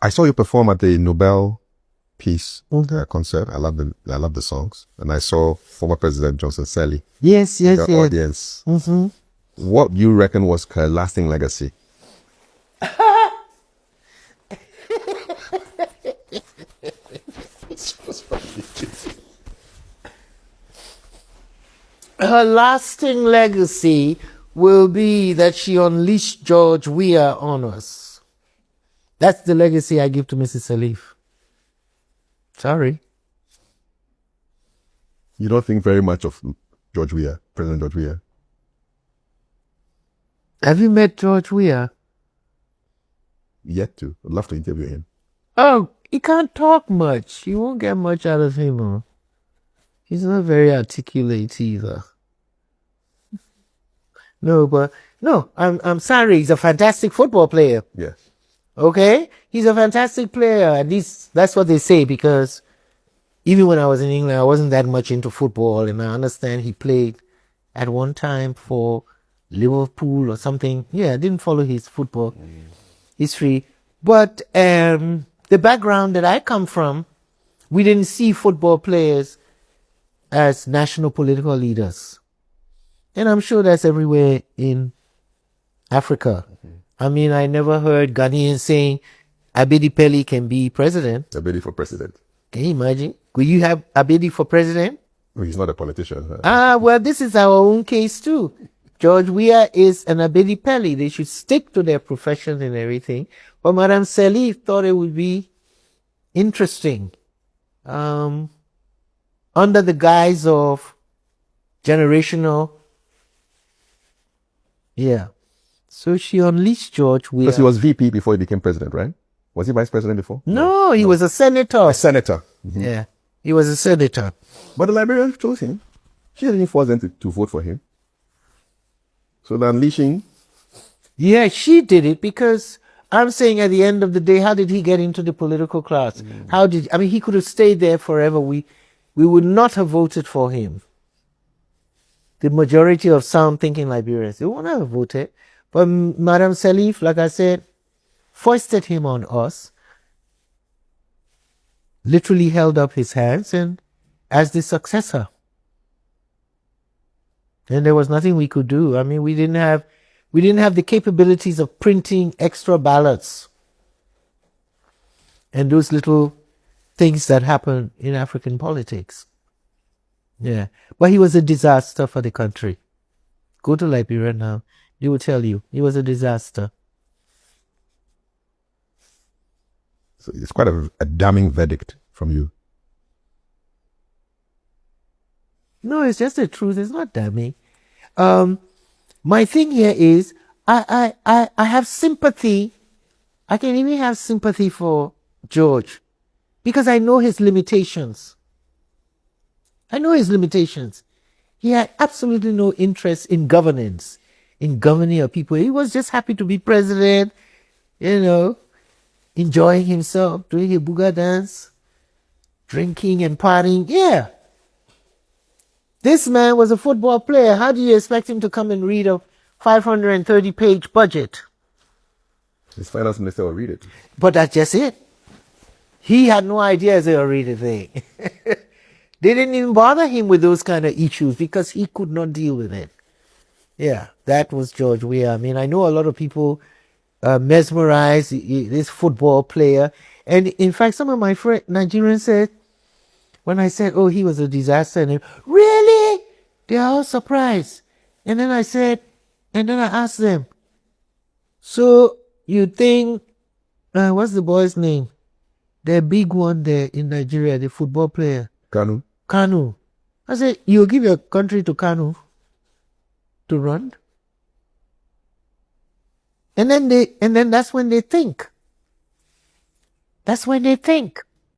I saw you perform at the Nobel Peace concert. I love the songs. And I saw former President Johnson Sirleaf Yes, in yes, the yes. audience. Mm-hmm. What do you reckon was her lasting legacy? Her lasting legacy will be that she unleashed George Weah on us. That's the legacy I give to Mrs. Sirleaf. Sorry. You don't think very much of George Weah, President George Weah? Have you met George Weah? Yet to. I'd love to interview him. Oh, he can't talk much. You won't get much out of him. Huh? He's not very articulate either. No, I'm sorry. He's a fantastic football player. Yes. Okay? He's a fantastic player. At least that's what they say, because even when I was in England, I wasn't that much into football, and I understand he played at one time for Liverpool or something. Yeah, I didn't follow his football history. But the background that I come from, we didn't see football players as national political leaders. And I'm sure that's everywhere in Africa. I mean, I never heard Ghanaians saying Abedi Pele can be president. Abedi for president. Can you imagine? Could you have Abedi for president? Well, he's not a politician. Well, this is our own case too. George Weah is an Abedi Pele. They should stick to their profession and everything. But Madame Sirleaf thought it would be interesting. Under the guise of generational. Yeah. So she unleashed George Weah. Because he was VP before he became president, right? Was he vice president before? No, he was a senator. A senator. Mm-hmm. Yeah. He was a senator. But the Liberians chose him. She didn't force them to vote for him. So the unleashing. Yeah, she did it because I'm saying at the end of the day, how did he get into the political class? He could have stayed there forever. We would not have voted for him. The majority of sound thinking Liberians, they wouldn't have voted. But Madame Sirleaf, like I said, foisted him on us, literally held up his hands and as the successor. And there was nothing we could do. I mean, we didn't have the capabilities of printing extra ballots and those little things that happen in African politics. Yeah. But he was a disaster for the country. Go to Liberia now. They will tell you he was a disaster. So it's quite a damning verdict from you. No, it's just the truth. It's not damning. My thing here is I have sympathy. I can even have sympathy for George because I know his limitations. He had absolutely no interest in governance, in governing our people. He was just happy to be president, enjoying himself, doing a booga dance, drinking and partying. Yeah. This man was a football player. How do you expect him to come and read a 530-page budget? His finance minister will read it. But that's just it. He had no idea they would read a thing. They didn't even bother him with those kind of issues because he could not deal with it. Yeah, that was George Weah. I mean, I know a lot of people mesmerized this football player. And in fact, some of my Nigerians said, when I said, oh, he was a disaster, and really? They are all surprised. And then I asked them, so you think, what's the boy's name? The big one there in Nigeria, the football player. Kanu. I said, you give your country to Kanu to run? And then that's when they think. That's when they think.